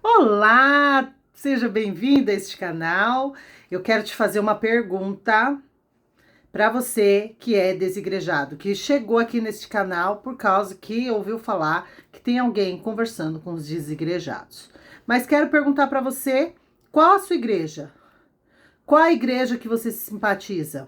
Olá, seja bem-vinda a este canal. Eu quero te fazer uma pergunta para você que é desigrejado, que chegou aqui neste canal por causa que ouviu falar que tem alguém conversando com os desigrejados. Mas quero perguntar para você, qual a sua igreja? Qual a igreja que você se simpatiza?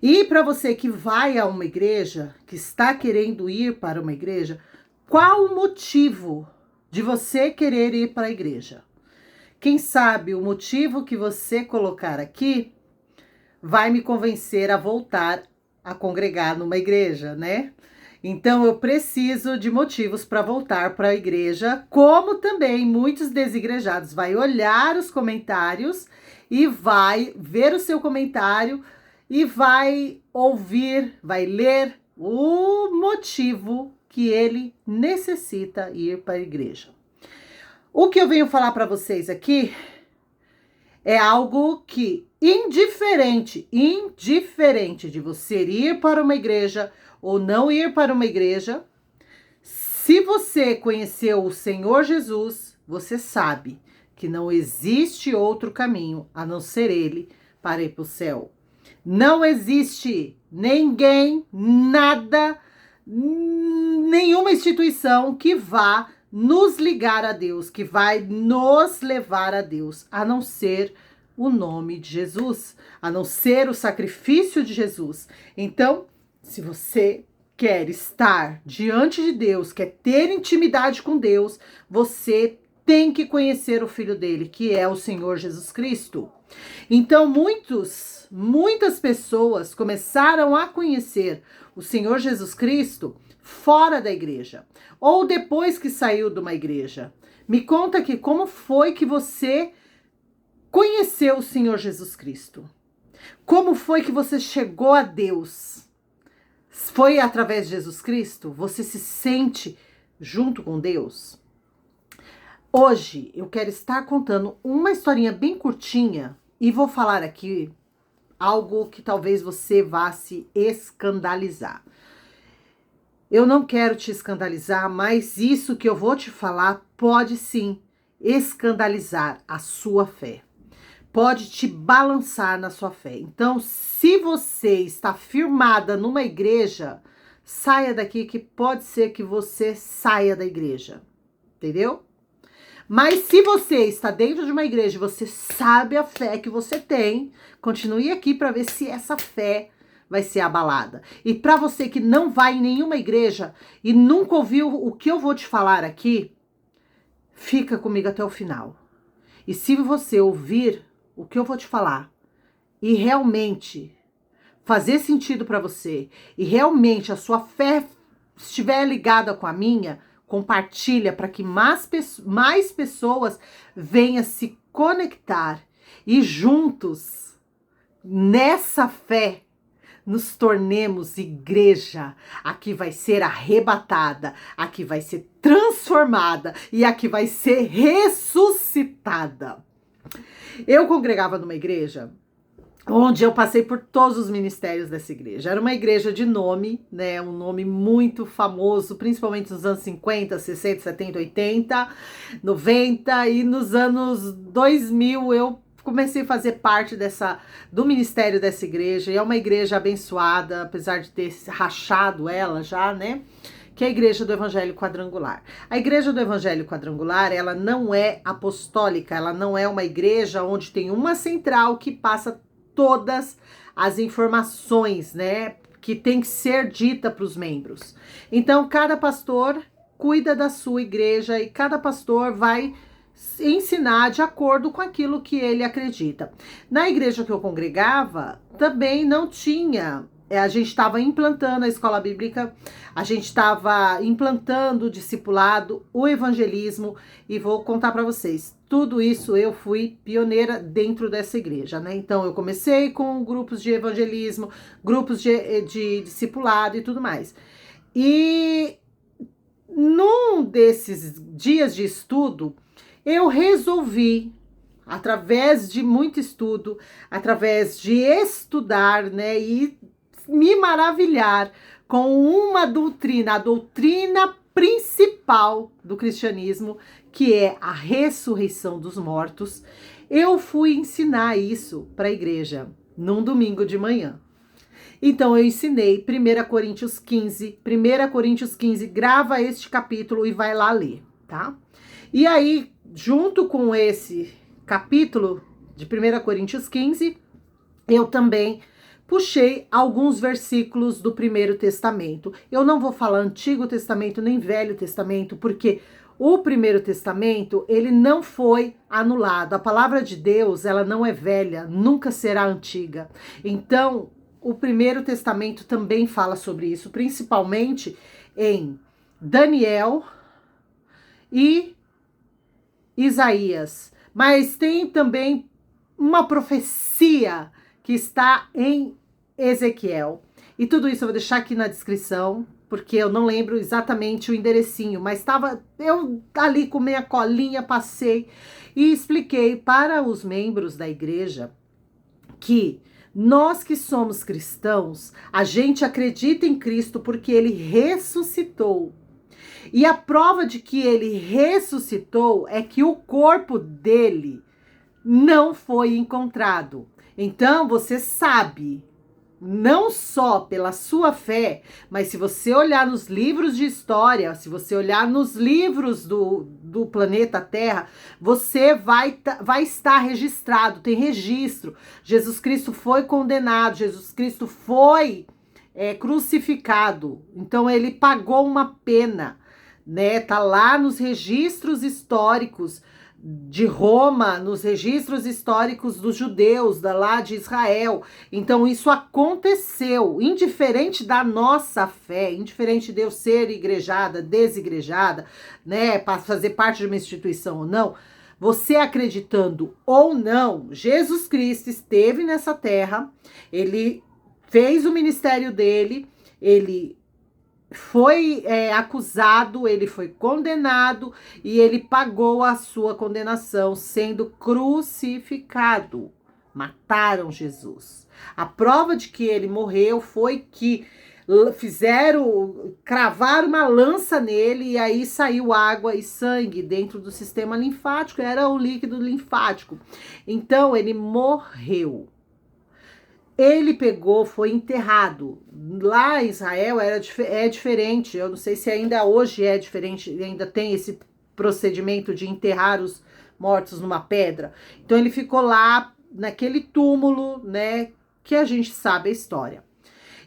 E para você que vai a uma igreja, que está querendo ir para uma igreja, qual o motivo de você querer ir para a igreja? Quem sabe o motivo que você colocar aqui vai me convencer a voltar a congregar numa igreja, né? Então eu preciso de motivos para voltar para a igreja, como também muitos desigrejados vai olhar os comentários e vai ver o seu comentário e vai ouvir, vai ler o motivo que ele necessita ir para a igreja. O que eu venho falar para vocês aqui é algo que, indiferente de você ir para uma igreja ou não ir para uma igreja, se você conheceu o Senhor Jesus, você sabe que não existe outro caminho a não ser ele para ir para o céu. Não existe ninguém, nada, nenhuma instituição que vá nos ligar a Deus, que vai nos levar a Deus, a não ser o nome de Jesus, a não ser o sacrifício de Jesus. Então, se você quer estar diante de Deus, quer ter intimidade com Deus, você tem que conhecer o Filho dele, que é o Senhor Jesus Cristo. Então, muitas pessoas começaram a conhecer o Senhor Jesus Cristo fora da igreja, ou depois que saiu de uma igreja. Me conta aqui, como foi que você conheceu o Senhor Jesus Cristo? Como foi que você chegou a Deus? Foi através de Jesus Cristo? Você se sente junto com Deus? Hoje eu quero estar contando uma historinha bem curtinha e vou falar aqui algo que talvez você vá se escandalizar. Eu não quero te escandalizar, mas isso que eu vou te falar pode sim escandalizar a sua fé. Pode te balançar na sua fé. Então, se você está firmada numa igreja, saia daqui que pode ser que você saia da igreja. Entendeu? Mas se você está dentro de uma igreja e você sabe a fé que você tem, continue aqui para ver se essa fé vai ser abalada. E para você que não vai em nenhuma igreja e nunca ouviu o que eu vou te falar aqui, fica comigo até o final. E se você ouvir o que eu vou te falar e realmente fazer sentido para você e realmente a sua fé estiver ligada com a minha, compartilha para que mais pessoas venham se conectar e juntos, nessa fé, nos tornemos igreja. Aqui vai ser arrebatada, aqui vai ser transformada e aqui vai ser ressuscitada. Eu congregava numa igreja onde eu passei por todos os ministérios dessa igreja. Era uma igreja de nome, né? Um nome muito famoso, principalmente nos anos 50, 60, 70, 80, 90 e nos anos 2000 eu comecei a fazer parte do ministério dessa igreja. E é uma igreja abençoada, apesar de ter rachado ela já, né? Que é a Igreja do Evangelho Quadrangular. A Igreja do Evangelho Quadrangular, ela não é apostólica, ela não é uma igreja onde tem uma central que passa todas as informações, né, que tem que ser dita para os membros. Então, cada pastor cuida da sua igreja e cada pastor vai ensinar de acordo com aquilo que ele acredita. Na igreja que eu congregava, também não tinha. A gente estava implantando a escola bíblica, a gente estava implantando o discipulado, o evangelismo, e vou contar para vocês. Tudo isso eu fui pioneira dentro dessa igreja, né? Então eu comecei com grupos de evangelismo, grupos de discipulado e tudo mais. E num desses dias de estudo, eu resolvi, através de muito estudo, através de estudar, né, e me maravilhar com uma doutrina, a doutrina principal do cristianismo, que é a ressurreição dos mortos. Eu fui ensinar isso para a igreja num domingo de manhã. Então eu ensinei 1 Coríntios 15, 1 Coríntios 15, grava este capítulo e vai lá ler, tá? E aí, junto com esse capítulo de 1 Coríntios 15, eu também puxei alguns versículos do Primeiro Testamento. Eu não vou falar Antigo Testamento nem Velho Testamento, porque o Primeiro Testamento, ele não foi anulado. A palavra de Deus, ela não é velha, nunca será antiga. Então, o Primeiro Testamento também fala sobre isso, principalmente em Daniel e Isaías. Mas tem também uma profecia que está em Ezequiel. E tudo isso eu vou deixar aqui na descrição, porque eu não lembro exatamente o enderecinho, mas eu ali com minha colinha passei e expliquei para os membros da igreja que nós que somos cristãos, a gente acredita em Cristo porque ele ressuscitou. E a prova de que ele ressuscitou é que o corpo dele não foi encontrado. Então você sabe, não só pela sua fé, mas se você olhar nos livros de história, se você olhar nos livros do planeta Terra, você vai estar registrado, tem registro. Jesus Cristo foi condenado, Jesus Cristo foi crucificado, então ele pagou uma pena, né? Tá lá nos registros históricos de Roma, nos registros históricos dos judeus, lá de Israel. Então isso aconteceu, indiferente da nossa fé, indiferente de eu ser igrejada, desigrejada, né, para fazer parte de uma instituição ou não, você acreditando ou não, Jesus Cristo esteve nessa terra, ele fez o ministério dele, ele foi acusado, ele foi condenado e ele pagou a sua condenação sendo crucificado. Mataram Jesus. A prova de que ele morreu foi que cravaram uma lança nele e aí saiu água e sangue dentro do sistema linfático, era o líquido linfático. Então ele morreu. Ele pegou, foi enterrado. Lá em Israel é diferente. Eu não sei se ainda hoje é diferente, ainda tem esse procedimento de enterrar os mortos numa pedra. Então ele ficou lá naquele túmulo, né, que a gente sabe a história.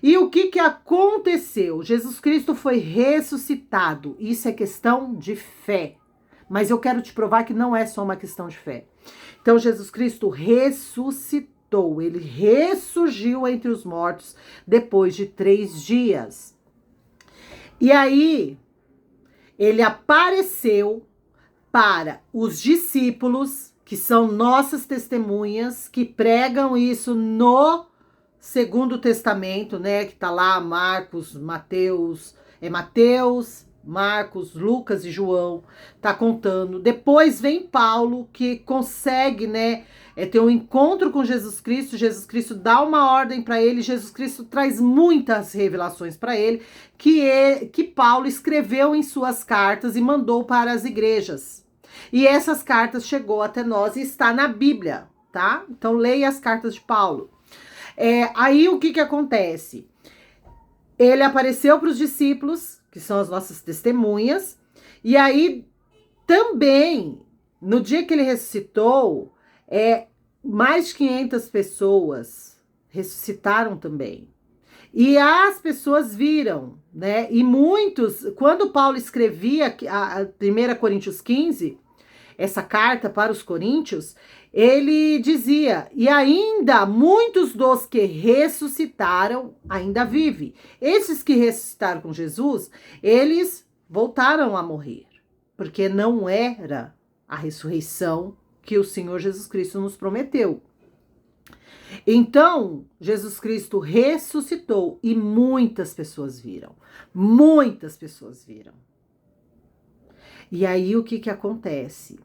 E o que aconteceu? Jesus Cristo foi ressuscitado. Isso é questão de fé. Mas eu quero te provar que não é só uma questão de fé. Então Jesus Cristo ressuscitou. Ele ressurgiu entre os mortos depois de 3 dias. E aí, ele apareceu para os discípulos, que são nossas testemunhas, que pregam isso no Segundo Testamento, né? Que tá lá Marcos, Mateus, Marcos, Lucas e João, tá contando. Depois vem Paulo, que consegue, né, ter um encontro com Jesus Cristo dá uma ordem para ele, Jesus Cristo traz muitas revelações para ele, que Paulo escreveu em suas cartas e mandou para as igrejas. E essas cartas chegou até nós e está na Bíblia, tá? Então leia as cartas de Paulo. Aí o que acontece? Ele apareceu para os discípulos, que são as nossas testemunhas, e aí também, no dia que ele ressuscitou, mais de 500 pessoas ressuscitaram também. E as pessoas viram, né? E muitos, quando Paulo escrevia a 1 Coríntios 15, essa carta para os coríntios, ele dizia, e ainda muitos dos que ressuscitaram ainda vivem. Esses que ressuscitaram com Jesus, eles voltaram a morrer, porque não era a ressurreição que o Senhor Jesus Cristo nos prometeu. Então, Jesus Cristo ressuscitou e muitas pessoas viram. Muitas pessoas viram. E aí o que acontece?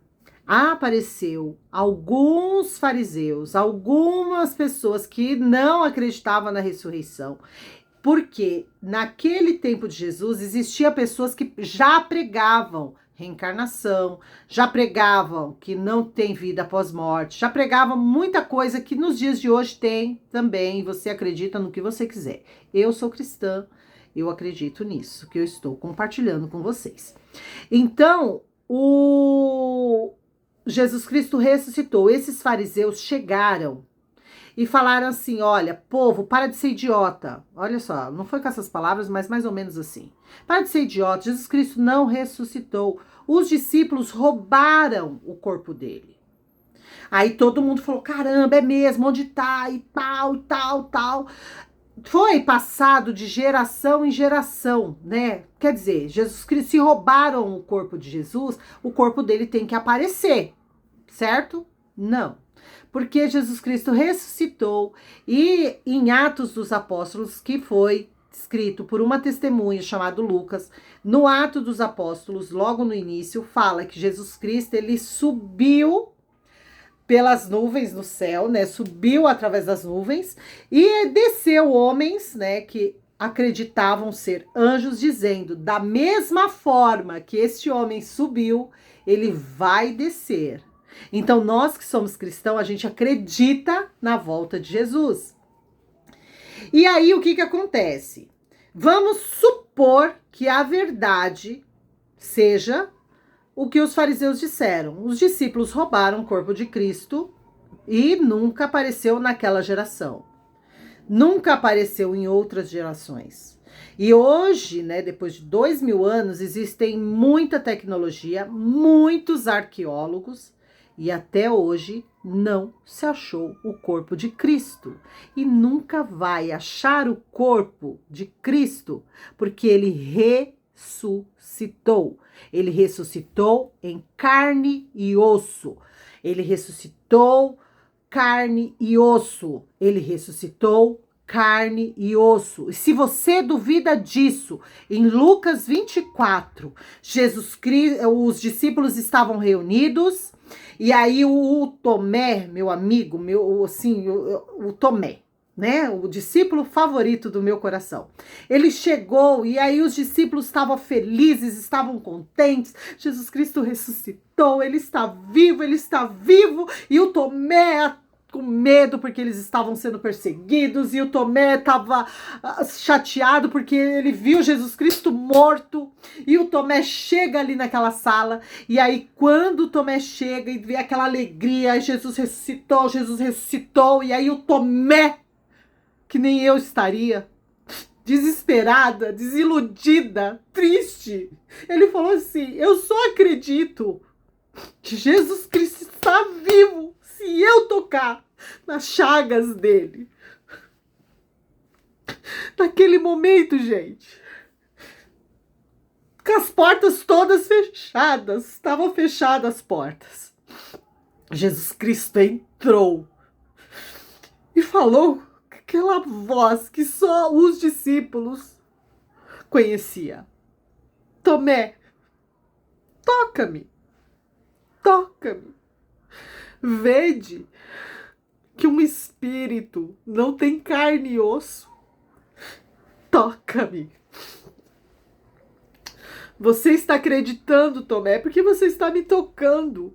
Apareceu alguns fariseus, algumas pessoas que não acreditavam na ressurreição, Porque naquele tempo de Jesus existia pessoas que já pregavam reencarnação, já pregavam que não tem vida após morte, já pregavam muita coisa que nos dias de hoje tem também, você acredita no que você quiser. Eu sou cristã, eu acredito nisso, que eu estou compartilhando com vocês. Então, o Jesus Cristo ressuscitou, esses fariseus chegaram e falaram assim, olha, povo, para de ser idiota. Olha só, não foi com essas palavras, mas mais ou menos assim. Para de ser idiota, Jesus Cristo não ressuscitou. Os discípulos roubaram o corpo dele. Aí todo mundo falou, caramba, é mesmo, onde tá? E tal, e tal, tal. Foi passado de geração em geração, né? Quer dizer, Jesus Cristo, se roubaram o corpo de Jesus, o corpo dele tem que aparecer, certo? Não. Porque Jesus Cristo ressuscitou e em Atos dos Apóstolos, que foi escrito por uma testemunha chamada Lucas, no Ato dos Apóstolos, logo no início, fala que Jesus Cristo, ele subiu pelas nuvens no céu, né? Subiu através das nuvens e desceu homens, né? Que acreditavam ser anjos, dizendo, da mesma forma que este homem subiu, ele vai descer. Então, nós que somos cristãos, a gente acredita na volta de Jesus. E aí, o que acontece? Vamos supor que a verdade seja o que os fariseus disseram. Os discípulos roubaram o corpo de Cristo e nunca apareceu naquela geração. Nunca apareceu em outras gerações. E hoje, né, depois de 2000 anos, existem muita tecnologia, muitos arqueólogos, e até hoje não se achou o corpo de Cristo. E nunca vai achar o corpo de Cristo, porque ele ressuscitou. Ele ressuscitou em carne e osso. Ele ressuscitou carne e osso. Ele ressuscitou carne e osso. E se você duvida disso, em Lucas 24, Jesus Cristo, os discípulos estavam reunidos. E aí o Tomé, meu amigo, o Tomé, né? O discípulo favorito do meu coração. Ele chegou e aí os discípulos estavam felizes, estavam contentes. Jesus Cristo ressuscitou, ele está vivo. E o Tomé com medo porque eles estavam sendo perseguidos e o Tomé estava chateado porque ele viu Jesus Cristo morto e o Tomé chega ali naquela sala e aí quando o Tomé chega e vê aquela alegria, Jesus ressuscitou e aí o Tomé, que nem eu estaria, desesperada, desiludida, triste, ele falou assim, eu só acredito que Jesus Cristo está vivo se eu tocar nas chagas dele. Naquele momento, gente, com as portas todas fechadas, estavam fechadas as portas. Jesus Cristo entrou e falou com aquela voz que só os discípulos conheciam. Tomé, toca-me, toca-me. Vede que um espírito não tem carne e osso. Toca-me. Você está acreditando, Tomé, porque você está me tocando.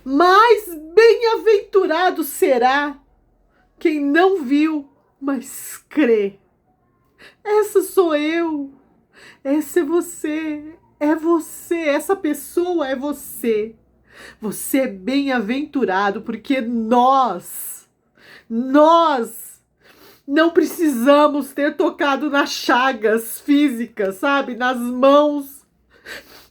Mas bem-aventurado será quem não viu, mas crê. Essa sou eu. Essa é você. É você. Essa pessoa é você. Você é bem-aventurado porque nós não precisamos ter tocado nas chagas físicas, sabe? Nas mãos.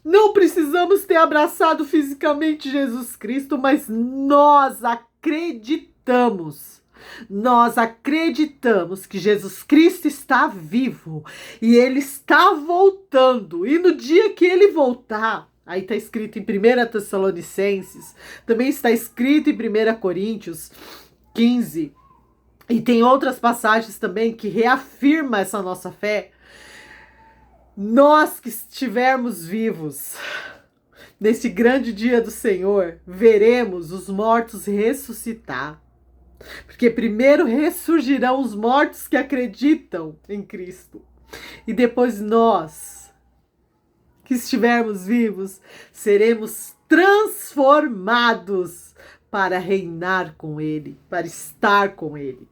Não precisamos ter abraçado fisicamente Jesus Cristo, mas nós acreditamos. Nós acreditamos que Jesus Cristo está vivo e ele está voltando. E no dia que ele voltar, aí está escrito em 1 Tessalonicenses, também está escrito em 1 Coríntios 15, e tem outras passagens também que reafirmam essa nossa fé. Nós que estivermos vivos nesse grande dia do Senhor, veremos os mortos ressuscitar. Porque primeiro ressurgirão os mortos que acreditam em Cristo. E depois nós, que estivermos vivos, seremos transformados para reinar com Ele, para estar com Ele.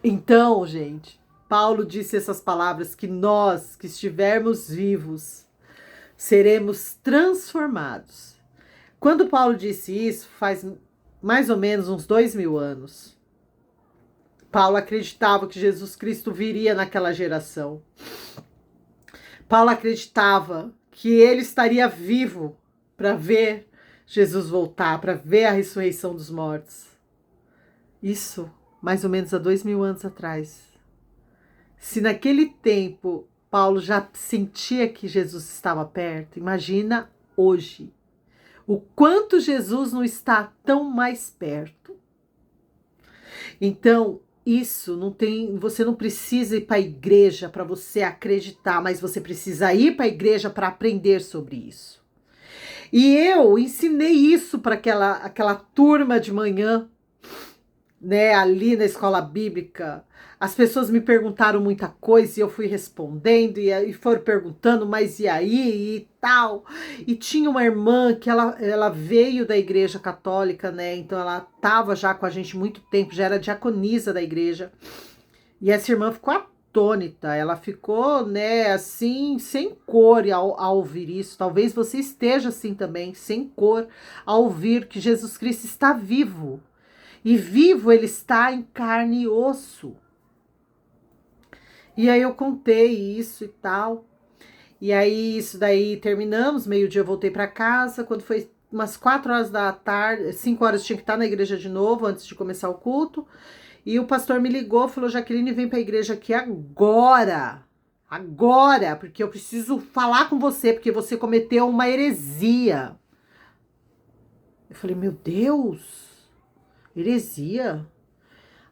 Então, gente, Paulo disse essas palavras que nós, que estivermos vivos, seremos transformados. Quando Paulo disse isso, faz mais ou menos uns 2000 anos. Paulo acreditava que Jesus Cristo viria naquela geração. Paulo acreditava que ele estaria vivo para ver Jesus voltar, para ver a ressurreição dos mortos. Isso mais ou menos há 2000 anos atrás. Se naquele tempo Paulo já sentia que Jesus estava perto, imagina hoje. O quanto Jesus não está tão mais perto. Então, isso não tem, você não precisa ir para a igreja para você acreditar, mas você precisa ir para a igreja para aprender sobre isso. E eu ensinei isso para aquela turma de manhã, né, ali na escola bíblica. As pessoas me perguntaram muita coisa e eu fui respondendo e foram perguntando, mas e aí e tal. E tinha uma irmã que ela veio da igreja católica, né? Então ela estava já com a gente muito tempo, já era diaconisa da igreja. E essa irmã ficou atônita, ela ficou, né, assim, sem cor ao ouvir isso. Talvez você esteja assim também, sem cor, ao ouvir que Jesus Cristo está vivo. E vivo ele está em carne e osso. E aí eu contei isso e tal. E aí isso daí terminamos, meio-dia eu voltei para casa. Quando foi umas 4 horas da tarde, 5 horas eu tinha que estar na igreja de novo antes de começar o culto. E o pastor me ligou, falou: Jaqueline, vem para a igreja aqui agora. Agora, porque eu preciso falar com você, porque você cometeu uma heresia. Eu falei: meu Deus, heresia?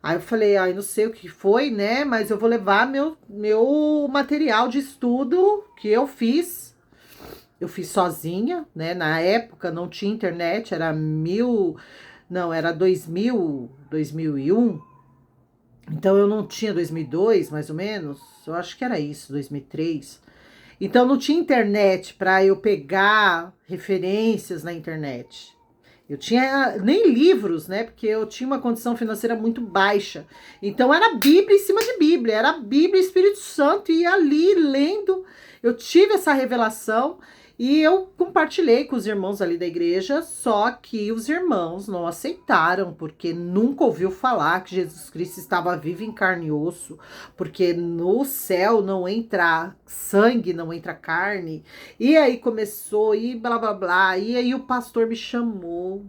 Aí eu falei: ai, não sei o que foi, né? Mas eu vou levar meu material de estudo que eu fiz. Eu fiz sozinha, né? Na época não tinha internet, era era 2001. Então eu não tinha 2002, mais ou menos. Eu acho que era isso, 2003. Então não tinha internet para eu pegar referências na internet. Eu tinha nem livros, né? Porque eu tinha uma condição financeira muito baixa. Então era Bíblia em cima de Bíblia, era Bíblia e Espírito Santo, e ali lendo, eu tive essa revelação e eu compartilhei com os irmãos ali da igreja, só que os irmãos não aceitaram, porque nunca ouviu falar que Jesus Cristo estava vivo em carne e osso, porque no céu não entra sangue, não entra carne. E aí começou, e blá blá blá, e aí o pastor me chamou.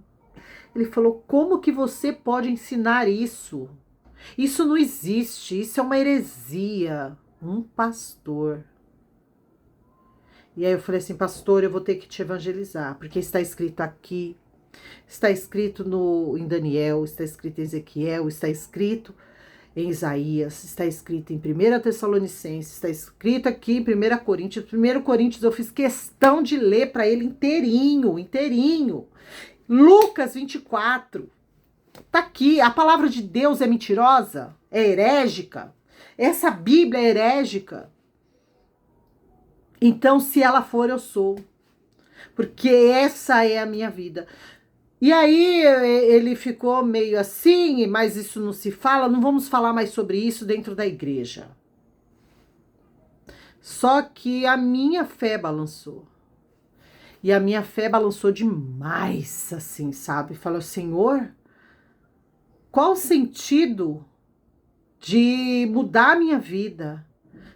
Ele falou: como que você pode ensinar isso? Isso não existe, isso é uma heresia. Um pastor. E aí eu falei assim: pastor, eu vou ter que te evangelizar, porque está escrito aqui, está escrito em Daniel, está escrito em Ezequiel, está escrito em Isaías, está escrito em 1 Tessalonicenses, está escrito aqui em 1 Coríntios. 1 Coríntios eu fiz questão de ler para ele inteirinho, inteirinho. Lucas 24, tá aqui. A palavra de Deus é mentirosa? É herégica? Essa Bíblia é herégica? Então, se ela for, eu sou. Porque essa é a minha vida. E aí ele ficou meio assim, mas isso não se fala, não vamos falar mais sobre isso dentro da igreja. Só que a minha fé balançou. E a minha fé balançou demais, assim, sabe? Falou: Senhor, qual o sentido de mudar a minha vida?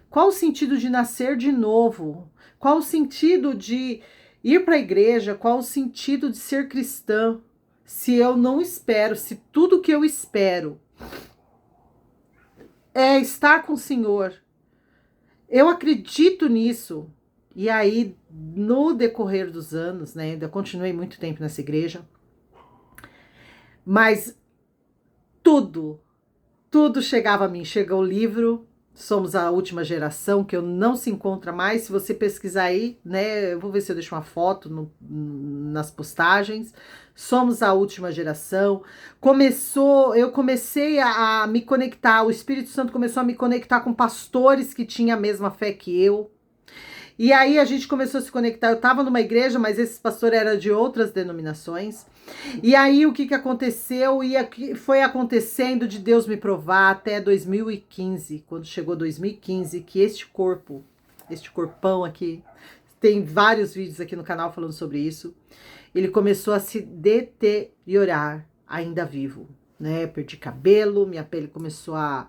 Qual o sentido de nascer de novo? Qual o sentido de ir para a igreja? Qual o sentido de ser cristã? Se eu não espero, se tudo que eu espero é estar com o Senhor. Eu acredito nisso. E aí, no decorrer dos anos, né? Ainda continuei muito tempo nessa igreja. Mas tudo chegava a mim. Chega o livro somos a última geração, que eu não se encontra mais. Se você pesquisar aí, né? Eu vou ver se eu deixo uma foto nas postagens. Somos a última geração. Eu comecei a me conectar, o Espírito Santo começou a me conectar com pastores que tinham a mesma fé que eu. E aí a gente começou a se conectar. Eu estava numa igreja, mas esse pastor era de outras denominações. E aí o que aconteceu? E foi acontecendo de Deus me provar até 2015, quando chegou 2015, que este corpão aqui, tem vários vídeos aqui no canal falando sobre isso, ele começou a se deteriorar, ainda vivo, né? Perdi cabelo, minha pele começou a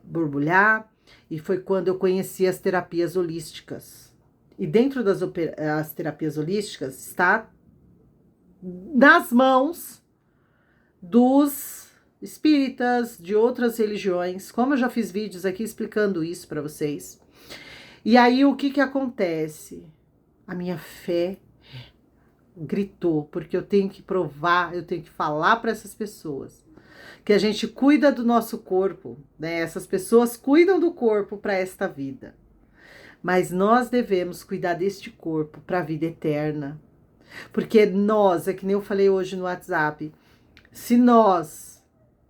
borbulhar, e foi quando eu conheci as terapias holísticas. E dentro das as terapias holísticas está nas mãos dos espíritas, de outras religiões, como eu já fiz vídeos aqui explicando isso para vocês. E aí o que acontece? A minha fé gritou, porque eu tenho que provar, eu tenho que falar para essas pessoas que a gente cuida do nosso corpo, né? Essas pessoas cuidam do corpo para esta vida, mas nós devemos cuidar deste corpo para a vida eterna. Porque nós, é que nem eu falei hoje no WhatsApp, se nós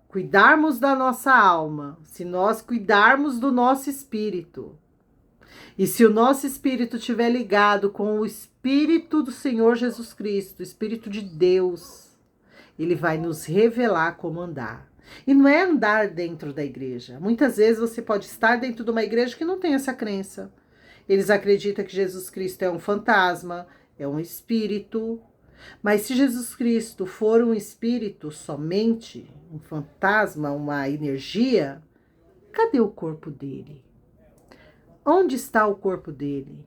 cuidarmos da nossa alma, se nós cuidarmos do nosso espírito, e se o nosso espírito estiver ligado com o Espírito do Senhor Jesus Cristo, o Espírito de Deus, ele vai nos revelar como andar. E não é andar dentro da igreja. Muitas vezes você pode estar dentro de uma igreja que não tem essa crença. Eles acreditam que Jesus Cristo é um fantasma, é um espírito. Mas se Jesus Cristo for um espírito somente, um fantasma, uma energia, cadê o corpo dele? Onde está o corpo dele?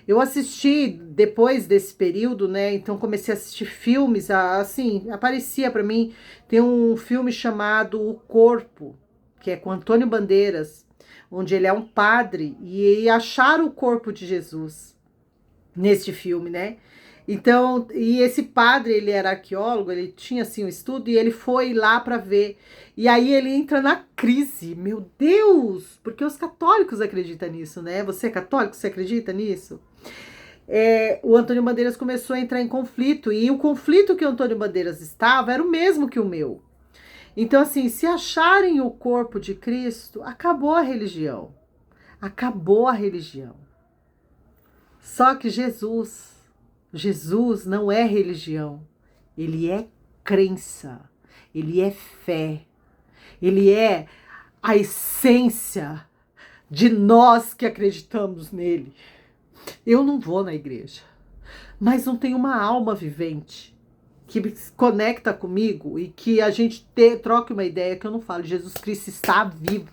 Eu assisti depois desse período, né? Então comecei a assistir filmes, assim, aparecia para mim. Tem um filme chamado O Corpo, que é com Antônio Bandeiras, onde ele é um padre e acharam o corpo de Jesus neste filme, né? Então, e esse padre, ele era arqueólogo, ele tinha assim um estudo e ele foi lá para ver. E aí ele entra na crise, meu Deus, porque os católicos acreditam nisso, né? Você é católico, você acredita nisso? O Antônio Bandeiras começou a entrar em conflito, e o conflito que o Antônio Bandeiras estava era o mesmo que o meu. Então, assim, se acharem o corpo de Cristo, acabou a religião. Acabou a religião. Só que Jesus não é religião. Ele é crença. Ele é fé. Ele é a essência de nós que acreditamos nele. Eu não vou na igreja, mas não tem uma alma vivente que se conecta comigo e que a gente troque uma ideia, que eu não falo, Jesus Cristo está vivo.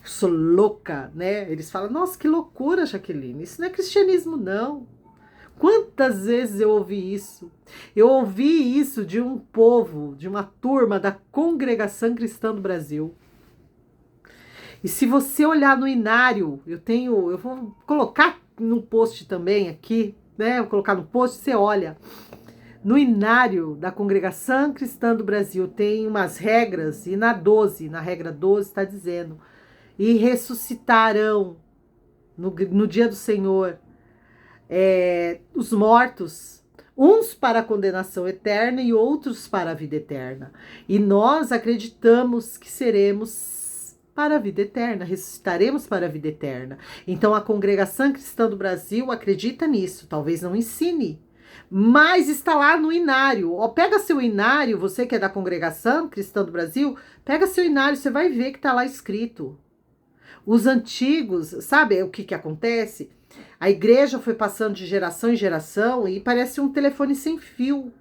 Eu sou louca, né? Eles falam, nossa, que loucura, Jaqueline, isso não é cristianismo, não. Quantas vezes eu ouvi isso? Eu ouvi isso de um povo, de uma turma da Congregação Cristã do Brasil. E se você olhar no inário, eu vou colocar no post também aqui, né? Vou colocar no post, você olha. No inário da Congregação Cristã do Brasil tem umas regras, e na regra 12 está dizendo: e ressuscitarão no dia do Senhor os mortos, uns para a condenação eterna e outros para a vida eterna. E nós acreditamos que seremos para a vida eterna, ressuscitaremos para a vida eterna. Então a Congregação Cristã do Brasil acredita nisso, talvez não ensine, mas está lá no inário. Pega seu inário, você que é da Congregação Cristã do Brasil, pega seu inário, você vai ver que está lá escrito. Os antigos, sabe o que acontece? A igreja foi passando de geração em geração e parece um telefone sem fio.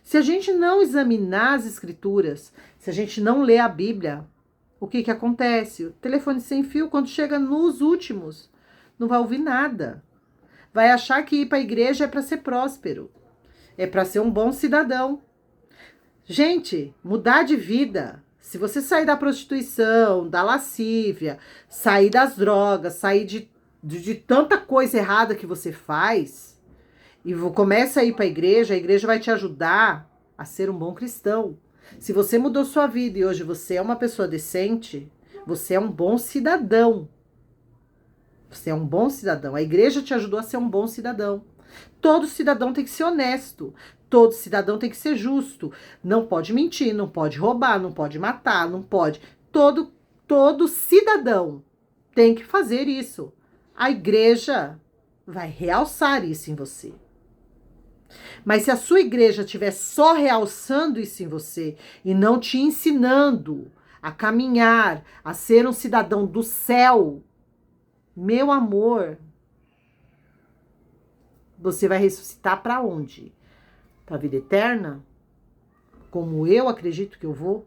Se a gente não examinar as escrituras, se a gente não ler a Bíblia, o que acontece? O telefone sem fio, quando chega nos últimos, não vai ouvir nada. Vai achar que ir para a igreja é para ser próspero, é para ser um bom cidadão. Gente, mudar de vida. Se você sair da prostituição, da lascívia, sair das drogas, sair de tanta coisa errada que você faz, e começa a ir para a igreja vai te ajudar a ser um bom cristão. Se você mudou sua vida e hoje você é uma pessoa decente, Você é um bom cidadão. Você é um bom cidadão. A igreja te ajudou a ser um bom cidadão. Todo cidadão tem que ser honesto. Todo cidadão tem que ser justo. Não pode mentir, não pode roubar, não pode matar, não pode. Todo cidadão tem que fazer isso. A igreja vai realçar isso em você. Mas se a sua igreja estiver só realçando isso em você e não te ensinando a caminhar, a ser um cidadão do céu, meu amor, você vai ressuscitar para onde? Para a vida eterna? Como eu acredito que eu vou?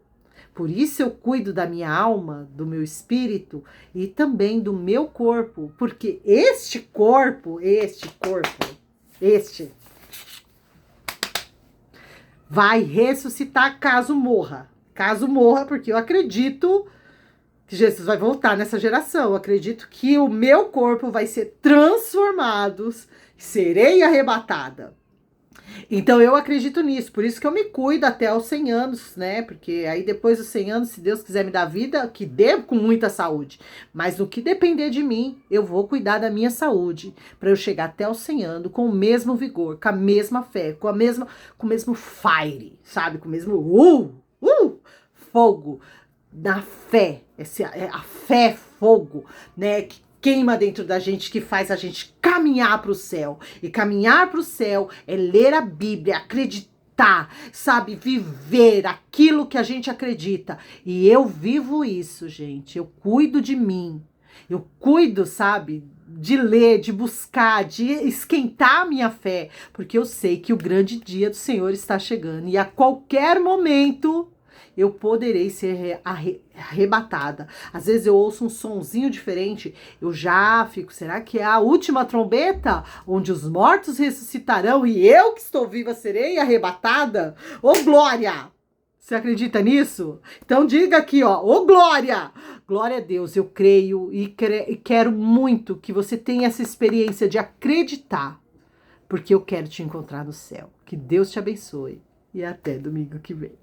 Por isso eu cuido da minha alma, do meu espírito e também do meu corpo, porque este vai ressuscitar caso morra. Caso morra, porque eu acredito que Jesus vai voltar nessa geração. Eu acredito que o meu corpo vai ser transformado, serei arrebatada. Então eu acredito nisso, por isso que eu me cuido até os 100 anos, né? Porque aí depois dos 100 anos, se Deus quiser me dar vida, que dê com muita saúde. Mas no que depender de mim, eu vou cuidar da minha saúde, para eu chegar até os 100 anos com o mesmo vigor, com a mesma fé, com o mesmo fire, sabe? Com o mesmo fogo na fé. A fé é fogo, né? Que queima dentro da gente, que faz a gente caminhar para o céu. E caminhar para o céu é ler a Bíblia, acreditar, sabe? Viver aquilo que a gente acredita. E eu vivo isso, gente. Eu cuido de mim. Eu cuido, sabe? De ler, de buscar, de esquentar a minha fé. Porque eu sei que o grande dia do Senhor está chegando. E a qualquer momento eu poderei ser arrebatada. Às vezes eu ouço um sonzinho diferente, eu já fico, será que é a última trombeta? Onde os mortos ressuscitarão e eu que estou viva serei arrebatada? Ô glória! Você acredita nisso? Então diga aqui, ó, ô glória! Glória a Deus, eu creio e quero muito que você tenha essa experiência de acreditar, porque eu quero te encontrar no céu. Que Deus te abençoe e até domingo que vem.